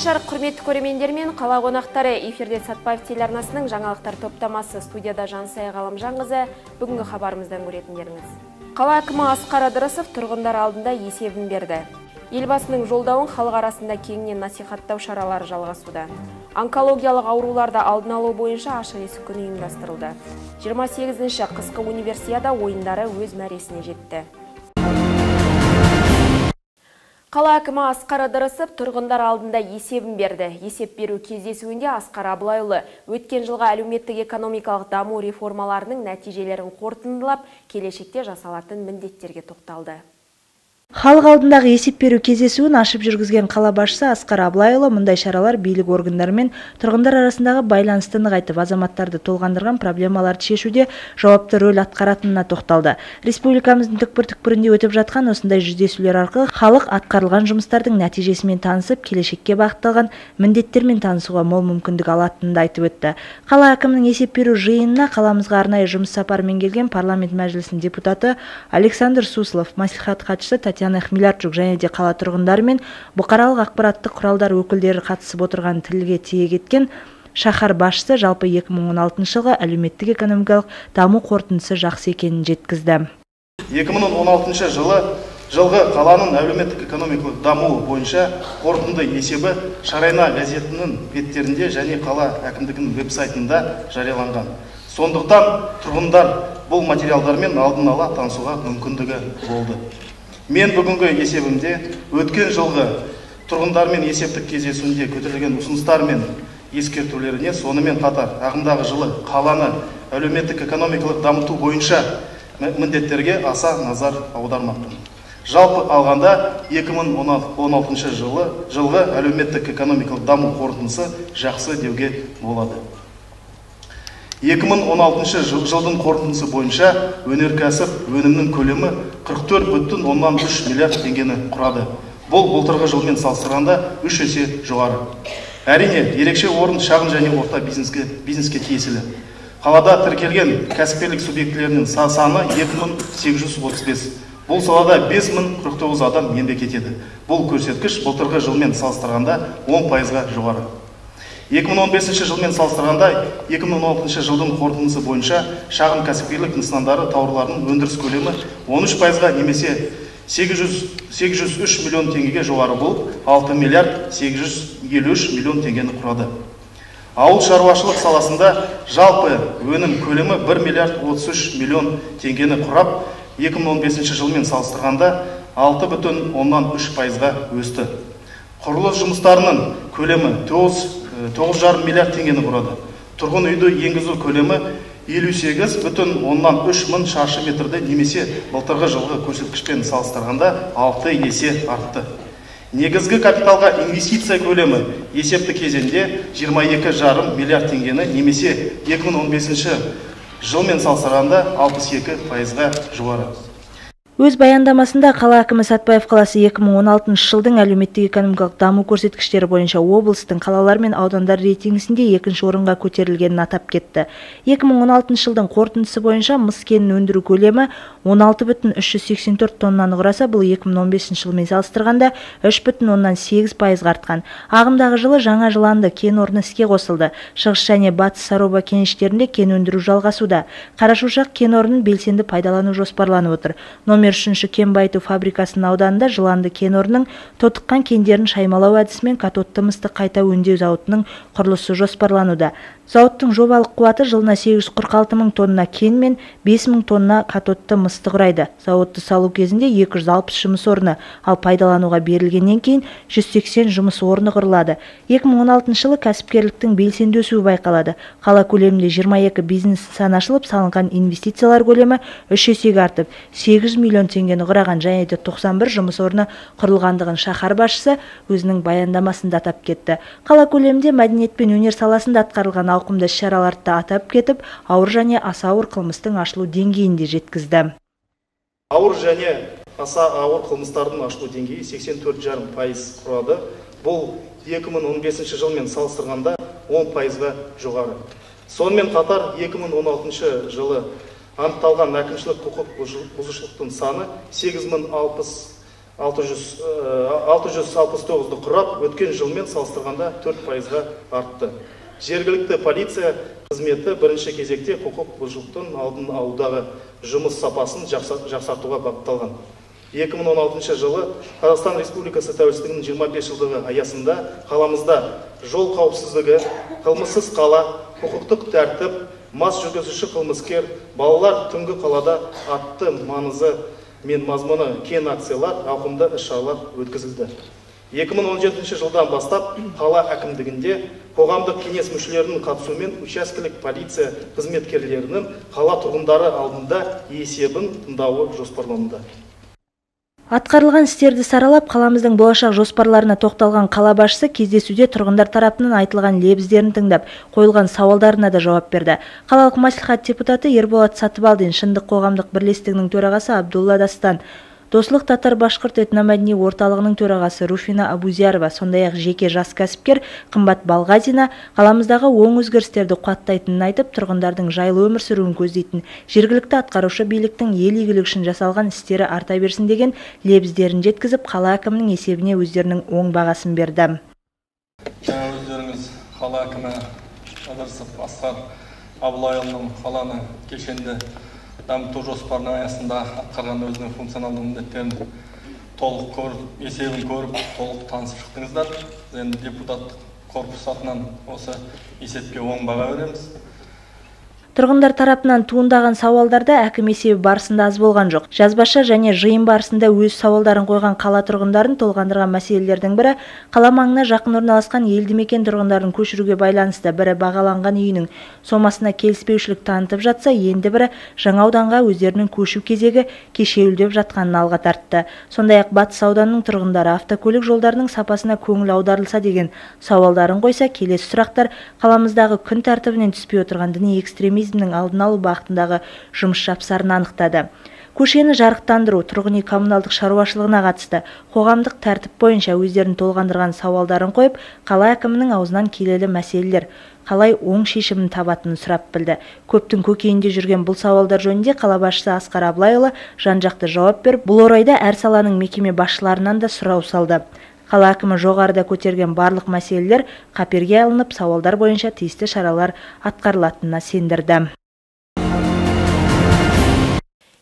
Кеш жарық құрметті көрермендер мен қала қонақтары, эфирде Сатпаев телеарнасының жаңалықтар топтамасы, студияда Жансая Ғалымжанқызы. Бүгінгі хабарымыздан көретіндеріңіз. Қала әкімі Асқар Ыдырысов тұрғындар алдында есебін берді. Елбасының жолдауын халық арасында кеңінен насихаттау шаралары жалғасуда. Онкологиялық ауруларды алдын алу бойынша ашық есік күні ұйымдастырылды. 28-ші қысқы универсиада ойындары өз мәресіне жетті. Қала әкімі Асқар Ыдырысов тұрғындар алдында есебін берді. Есеп беру кездесуінде Асқар Абылайұлы өткен жылға әлеуметтік экономикалық даму реформаларының нәтижелерін қорытындылап, келешекте жасалатын міндеттерге тоқталды. Халық алдындағы есеп беру кездесуін ашып жүргізген қала басшысы Асқар Абылайұлы мұндай шаралар билік органдары мен тұрғындар арасындағы байланысты нығайтып, азаматтарды толғандырған проблемаларды шешуде жауапты рөл атқаратынына тоқталды. Республикамыздың түкпір-түкпірінде өтіп жатқан осындай жүздесулер арқылы халық атқарылған жұмыстардың нәтижесімен танысып, келешекке бағытталған міндеттермен танысуға мол мүмкіндік алатынын айтып өтті. Қала әкімінің есеп беру жиынына қаламызға арнайы жұмыс сапарымен келген парламент мәжілісінің депутаты Александр Суслов, мәслихат хатшысы Татьяна Хмелярчук және де қала тұрғындары мен бұқаралық ақпараттық құралдар өкілдері қатысып отырған тілге тиек еткен шаһар басшысы жалпы 2016 жылғы әлеуметтік экономикалық даму қорытындысы жақсы екенін жеткізді. 2016 жылғы қаланың әлеуметтік экономикалық дамуы бойынша қорытынды есебі Шарайна газетінің беттерінде және қала әкімдігінің веб-сайтында жарияланған. Сондықтан тұрғындар бұл материалдармен алдын ала танысуға мүмкіндігі болды. Мен бүгінгі есебімде өткен жылғы тұрғындармен есептік кездесуінде көтерілген ұсыныстар мен ескертулеріне, сонымен қатар ағымдағы жылы қаланы әлеуметтік экономикалық дамыту бойынша міндеттерге аса назар аудармақпын. Жалпы алғанда 2016 жылғы әлеуметтік экономикалық даму қорытындысы жақсы деуге болады. 2016 жылдың қорытындысы бойынша өнеркәсіп өнімнің көлемі 44,3 миллиард теңгені құрады. Бұл былтырғы жылмен салыстырғанда 3 есе жоғары. Әрине, ерекше орын шағын және орта бизнеске тиесілі. Қалада тіркелген кәсіпкерлік субъектілерінің саны 2835. Бұл салада 5049 адам еңбек етеді. Бұл көрсеткіш былтырғы жылмен салыстырғанда 10%-ға жоғары. 2015 жылмен салыстырғанда 2016 жылдың қорытындысы бойынша шағын кәсіпкерлік нысандары тауарларының өндіріс көлемі 13%-ға немесе 803 миллион теңгеге жоғары болып, 6 миллиард 853 миллион теңгені құрады. Ауыл шаруашылық саласында жалпы өнім көлемі 1 миллиард 33 миллион теңгені құрап, 2015 жылмен салыстырғанда 6,3%-ға өсті. Құрылыс жұмыстарының көлемі 9,5 миллиард теңгені құрады. Тұрғын үйді енгізу көлемі 58,3 мың шаршы метрді немесе былтырғы жылғы көрсеткішпен салыстырғанда 6 есе артты. Негізгі капиталға инвестиция көлемі есепті кезеңде 22,5 миллиард теңгені немесе 2015 жылмен салыстырғанда 62%-ға жоғары. Өз баяндамасында қала әкімі Сатпаев қаласы 2016 жылдың әлеуметтік экономикалық даму көрсеткіштері бойынша облыстың қалалар мен аудандар рейтингісінде 2-ші орынға көтерілгенін атап кетті. 2016 жылдың қорытындысы бойынша мыс кенін өндіру көлемі 16,384 тоннаны құраса, бұл 2015 жылмен салыстырғанда 3,8%-ға артқан. Ағымдағы жылы жаңа Жыланды кен орны іске қосылды. Шығыс және батыс Сароба кеніштерінде кен өндіру жалғасуда. Қарашошақ кен орнын белсенді пайдалану жоспарланып отыр. Номер 3-ші кен байыту фабрикасының ауданында Жыланды кен орнының тотыққан кендерін шаймалау әдісімен катодты мысты қайта өңдеу зауытының құрылысы жоспарлануда. Зауыттың жобалық қуаты жылына 846 мың тонна кен мен 5 мың тонна катодты мысты құрайды. Зауытты салу кезінде 260 жұмыс орны, ал пайдалануға берілгеннен кейін 180 жұмыс орны құрылады. 2016 жылы кәсіпкерліктің белсенді өсуі байқалады. Қала көлемінде 22 бизнес нысан ашылып, салынған инвестициялар көлемі 3 есеге артып, 800 миллион теңгені құраған және де 91 жұмыс орны құрылғандығын шаһар басшысы өзінің баяндамасында атап кетті. Қала көлемінде мәдениет пен өнер саласында атқарылған ауқымды шараларды атап кетіп, ауыр және аса ауыр қылмыстың ашылу деңгейінде жеткізді. Ауыр және аса ауыр қылмыстардың ашылу деңгейі 84,5% құрады. Бұл 2015 жылмен салыстырғанда 10%-ға жоғары. Сонымен қатар 2016 жылы анықталған әкімшілік құқық бұзушылықтың саны 8060 669-ді құрап, өткен жылмен салыстырғанда 4%-ға артты. Жергілікті полиция қызметі бірінші кезекте құқық бұзушылықтың алдын алудағы жұмыс сапасын жақсартуға бағытталған. 2016 жылы Қазақстан Республикасы тәуелсіздігінің 25 жылдығы аясында қаламызда жол қауіпсіздігі, қылмыссыз қала, құқықтық тәртіп, мас жүргізуші қылмыскер, балалар түнгі қалада атты маңызы мен мазмұны кең акциялар, ауқымды іс-шаралар өткізілді. 2017 жылдан бастап қала әкімдігінде қоғамдық кеңес мүшелерінің қатысуымен учаскелік полиция қызметкерлерінің қала тұрғындары алдында есебін тыңдауы жоспарланды. Атқарылған істерді саралап, қаламыздың болашақ жоспарларына тоқталған қала басшысы кездесуде тұрғындар тарапынан айтылған лебіздерін тыңдап, қойылған сауалдарына да жауап берді. Қалалық мәслихат депутаты Ерболат Сатыбалдин, Шындық қоғамдық бірлестігінің төрағасы Абдулла Дастан, Дослық татар-башқұрт этномәдени орталығының төрағасы Руфина Абузиярова, сондай-ақ жеке жас кәсіпкер Қымбат Балғазина қаламыздағы оң өзгерістерді қуаттайтынын айтып, тұрғындардың жайлы өмір сүруін көздейтін жергілікті атқарушы биліктің ел игілігі үшін жасалған істері арта берсін деген лебіздерін жеткізіп, қала әкімінің есебіне өздерінің оң бағасын берді. Өздеріңіз қала әкімі Ыдырысов Асқар Абылайұлының қаланы кешенді дамыту жоспарының аясында атқарған өзінің функционалды міндеттерін толық көріп, есебін көріп, толық танысып шықтыңыздар. Енді депутаттық корпус атынан осы есепке оң баға береміз. Тұрғындар тарапынан туындаған сауалдарда әкім есебі барысында аз болған жоқ. Жазбаша және жиын барысында өз сауалдарын қойған қала тұрғындарын толғандырған мәселелердің бірі қала маңына жақын орналасқан елді мекен тұрғындарын көшіруге байланысты, бірі бағаланған үйінің сомасына келіспеушілік танытып жатса, енді бірі жаңа ауданға өздерінің көшу кезегі кешеуілдеп жатқанын алға тартты. Сондай-ақ Батыс ауданының тұрғындары автокөлік жолдарының сапасына көңіл аударылса деген сауалдарын қойса, келесі сұрақтар қаламыздағы күн тәртібінен түспей отырған діни экстремизмнің алдын алу бағытындағы жұмыс жапсарын анықтады. Көшені жарықтандыру, тұрғын үй коммуналдық шаруашылығына қатысты қоғамдық тәртіп бойынша өздерін толғандырған сауалдарын қойып, қала әкімінің аузынан келелі мәселелер қалай оң шешімін табатынын сұрап білді. Көптің көкейінде жүрген бұл сауалдар жөнінде қала басшысы Асқар Абылайұлы жан-жақты жауап беріп, бұл орайда әр саланың мекеме басшыларынан да сұрау салды. Қала әкімі жоғарыда көтерген барлық мәселелер қаперге алынып, сауалдар бойынша тиісті шаралар атқарылатынына сендірді.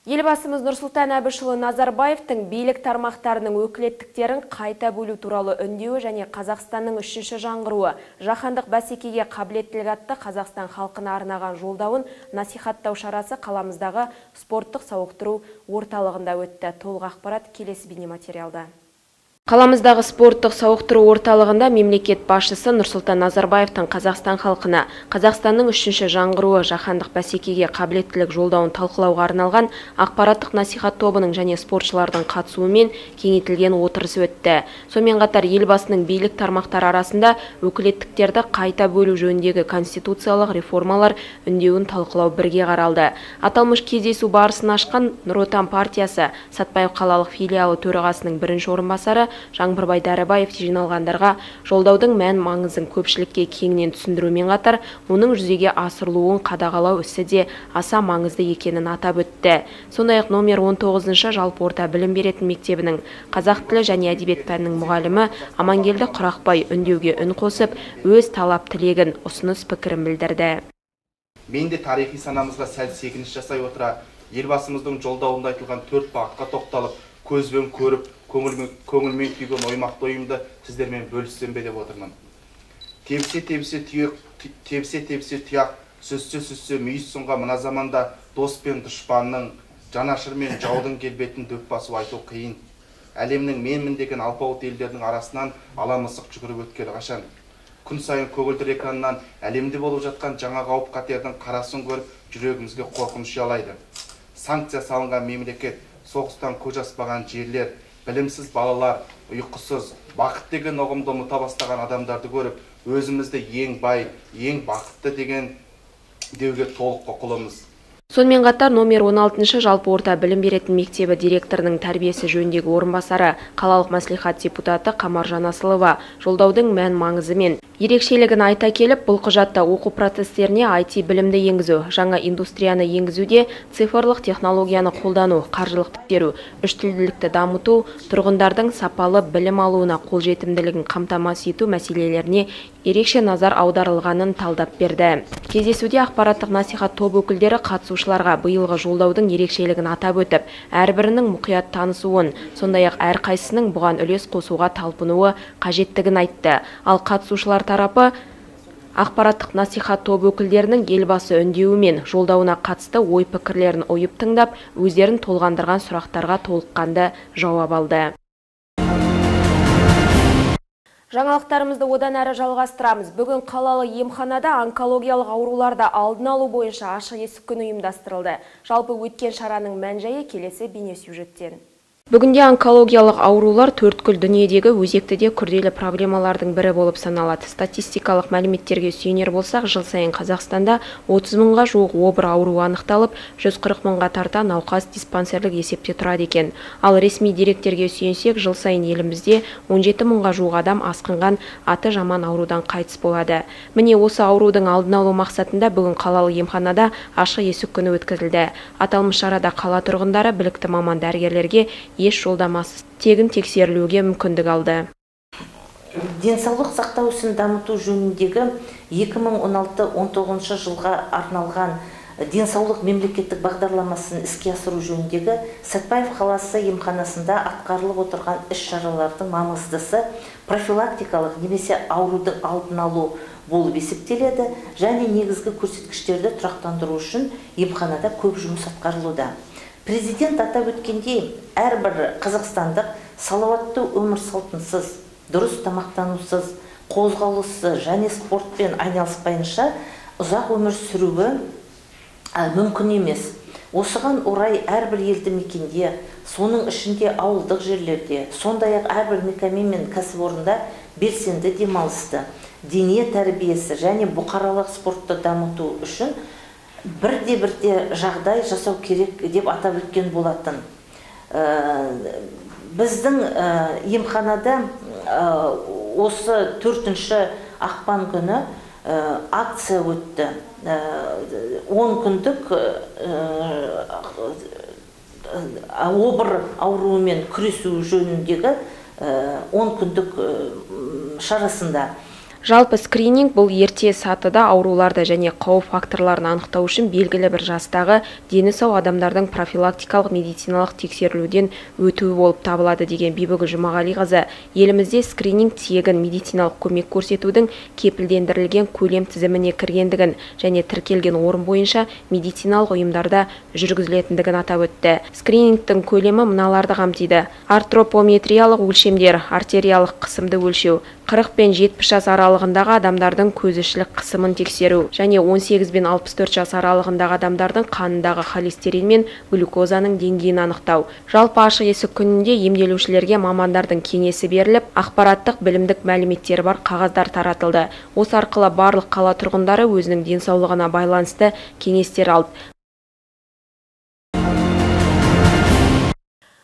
Елбасымыз Нұрсұлтан Әбішұлы Назарбаевтың билік тармақтарының өкілеттіктерін қайта бөлу туралы үндеуі және Қазақстанның үшінші жаңғыруы жаһандық бәсекеге қабілеттілік атты Қазақстан халқына арнаған жолдауын насихаттау шарасы қаламыздағы спорттық сауықтыру орталығында өтті. Толық ақпарат келесі бейнематериалда. Қаламыздағы спорттық сауықтыру орталығында мемлекет басшысы Нұрсұлтан Назарбаевтың Қазақстан халқына Қазақстанның үшінші жаңғыруы жаһандық бәсекеге қабілеттілік жолдауын талқылауға арналған ақпараттық насихат тобының және спортшылардың қатысуымен кеңейтілген отырысы өтті. Сонымен қатар елбасының билік тармақтары арасында өкілеттіктерді қайта бөлу жөніндегі конституциялық реформалар үндеуін талқылау бірге қаралды. Аталмыш кездесу барысын ашқан Нұр Отан партиясы Сатпаев қалалық филиалы төрағасының бірінші орынбасары Жаңбырбай Дәрібаев жиналғандарға жолдаудың мән маңызын көпшілікке кеңінен түсіндірумен қатар, оның жүзеге асырылуын қадағалау ісі де аса маңызды екенін атап өтті. Сондай-ақ номер 19-шы жалпы орта білім беретін мектебінің қазақ тілі және әдебиет пәнінің мұғалімі Амангелді Құрақбай үндеуге үн қосып, өз талап тілегін, ұсыныс пікірін білдірді. Мен де тарихи санамызға сәл секініс жасай отыра, елбасымыздың жолдауында айтылған 4 бағытқа тоқталып, көзбен көріп, көңілмен күйген оймақты ойымды сіздермен бөліссем бе деп отырмын. Тепсе тұяқ, сүзсе мүйіз сұнға мына заманда дос пен дұшпанның, жанашыр мен жаудың келбетін дөп басу айту қиын. Әлемнің менмін деген алпауыт елдердің арасынан аламысық жүгіріп өткелі қашан. Күн сайын көгілдір экраннан әлемде болып жатқан жаңа қауіп қатердің қарасын көріп, жүрегімізге қорқыныш ұялайды. Санкция салынған мемлекет, соғыстан көз аспаған жерлер, білімсіз балалар, ұйқысыз, бақыт деген ұғымды ұмыта бастаған адамдарды көріп, өзімізді ең бай, ең бақытты деген деуге толық құқылымыз. Сонымен қатар номер 16 жалпы орта білім беретін мектебі директорының тәрбиесі жөніндегі орынбасары, қалалық мәслихат депутаты Қамаржан Асылова жолдаудың мән маңызы мен ерекшелігін айта келіп, бұл құжатта оқу процестеріне IT білімді енгізу, жаңа индустрияны енгізуде цифрлық технологияны қолдану, қаржылық тексеру, үштілділікті дамыту, тұрғындардың сапалы білім алуына қолжетімділігін қамтамасыз ету мәселелеріне ерекше назар аударылғанын талдап берді. Кездесуде ақпараттық насихат топ өкілдері қатысушыларға биылғы жолдаудың ерекшелігін атап өтіп, әрбірінің мұқият танысуын, сондай-ақ әрқайсының бұған үлес қосуға талпынуы қажеттігін айтты. Ал қатысушылар тарапы ақпараттық насихат топ өкілдерінің елбасы үндеуі мен жолдауына қатысты ой пікірлерін ойып тыңдап, өздерін толғандырған сұрақтарға толыққанды жауап алды. Жаңалықтарымызды одан әрі жалғастырамыз. Бүгін қалалы емханада онкологиялық ауруларды алдын алу бойынша ашық есік күні ұйымдастырылды. Жалпы өткен шараның мән-жайы келесі бейнесюжеттен. Бүгінде онкологиялық аурулар төрткүл дүниедегі өзекті де күрделі проблемалардың бірі болып саналады. Статистикалық мәліметтерге сүйенер болсақ, жыл сайын Қазақстанда 30 мыңға жуық обыр ауруы анықталып, 140 мыңға тарта науқас диспансерлік есепте тұрады екен. Ал ресми деректерге сүйенсек, жыл сайын елімізде 17 мыңға жуық адам асқынған аты жаман аурудан қайтыс болады. Міне осы аурудың алдын алу мақсатында бүгін қалалы емханада ашық есік күні өткізілді. Аталмыш шарада қала тұрғындары білікті маман дәрігерлерге еш жолдамасыз тегін тексерілуге мүмкіндік алды. Денсаулық сақтау ісін дамыту жөніндегі 2016-19 жылға арналған денсаулық мемлекеттік бағдарламасын іске асыру жөніндегі Сәтпаев қаласы емханасында атқарылып отырған іс-шаралардың маңыздысы профилактикалық немесе аурудың алдын алу болып есептеледі және негізгі көрсеткіштерді тұрақтандыру үшін емханада көп жұмыс атқарылуда. Президент атап өткендей, әрбір қазақстандық салауатты өмір салтынсыз, дұрыс тамақтанусыз, қозғалысы және спортпен айналыспайынша ұзақ өмір сүруі мүмкін емес. Осыған орай әрбір елді мекенде, соның ішінде ауылдық жерлерде, сондай-ақ әрбір мекеме мен кәсіпорында белсенді демалысты, дене тәрбиесі және бұқаралық спортты дамыту үшін бірде жағдай жасау керек деп атап өткен болатын. Біздің емханада осы 4 ақпан күні акция өтті. 10 күндік обыр ауруымен күресу жөніндегі 10 күндік шарасында. Жалпы скрининг бұл ерте сатыда ауруларды және қауіп факторларын анықтау үшін белгілі бір жастағы дені сау адамдардың профилактикалық медициналық тексерілуден өтуі болып табылады деген Бибігүл Жұмағалиқызы, елімізде скрининг тегін медициналық көмек көрсетудің кепілдендірілген көлем тізіміне кіргендігін және тіркелген орын бойынша медициналық ұйымдарда жүргізілетіндігін атап өтті. Скринингтің көлемі мыналарды қамтиды: артропометриялық өлшемдер, артериялық қысымды өлшеу, 40 пен 70 жас аралығындағы адамдардың көзішілік қысымын тексеру және 18 пен 64 жас аралығындағы адамдардың қанындағы холестерин мен глюкозаның деңгейін анықтау. Жалпы ашық есік күнінде емделушілерге мамандардың кеңесі беріліп, ақпараттық білімдік мәліметтері бар қағаздар таратылды. Осы арқылы барлық қала тұрғындары өзінің денсаулығына байланысты кеңестер алды.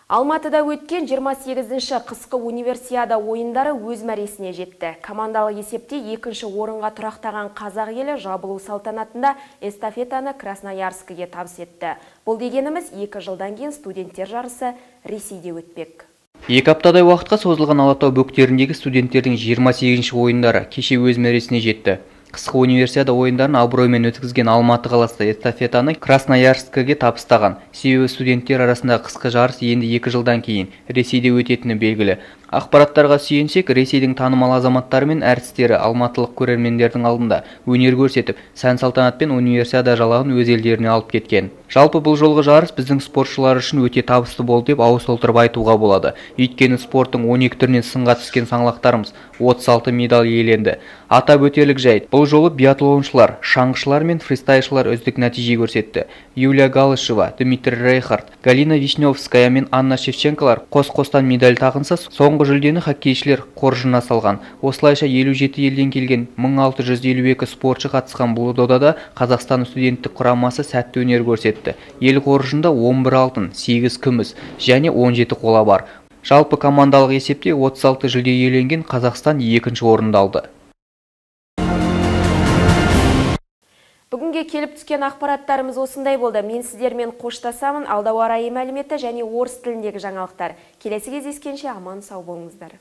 Алматыда өткен 28-ші қысқы универсиада ойындары өз мәресіне жетті. Командалық есепте 2-ші орынға тұрақтаған қазақ елі жабылу салтанатында эстафетаны Красноярскіге табыс етті. Бұл дегеніміз 2 жылдан кейін студенттер жарысы Ресейде өтпек. 2 аптадай уақытқа созылған Алатау бөктеріндегі студенттердің 28-ші ойындары кеше өз мәресіне жетті. Қысқы универсиада ойындарын абыроймен өткізген Алматы қаласы эстафетаны Красноярскіге табыстаған. Себебі студенттер арасында қысқы жарыс енді 2 жылдан кейін Ресейде өтетіні белгілі. Ақпараттарға сүйенсек, Ресейдің танымал азаматтары мен әртістері алматылық көрермендердің алдында өнер көрсетіп, сән салтанатпен универсиада жалағын өз елдеріне алып кеткен. Жалпы бұл жолғы жарыс біздің спортшылар үшін өте табысты болды деп ауыз толтырып айтуға болады. Өйткені спорттың 12 түрінен сынға түскен саңлақтарымыз 36 медаль иеленді. Атап өтерлік жайт, бұл жолы биатлоншылар, шаңғышылар мен фристайлшылар үздік нәтиже көрсетті. Юлия Галышева, Дмитрий Рейхард, Галина Вишневская мен Анна Шевченколар қос-қостан медаль тағынса, соңғы Соңғы жүлдені хоккейшілер қоржынына салған. Осылайша 57 елден келген 1652 спортшы қатысқан бұл додада Қазақстан студенттік құрамасы сәтті өнер көрсетті. Ел қоржында 11 алтын, 8 күміс және 17 қола бар. Жалпы командалық есепте 36 жүлде иеленген Қазақстан екінші орынды алды. Бүгінге келіп түскен ақпараттарымыз осындай болды. Мен сіздермен қоштасамын. Алда ауа райы мәліметі және орыс тіліндегі жаңалықтар. Келесі кездескенше аман сау болыңыздар.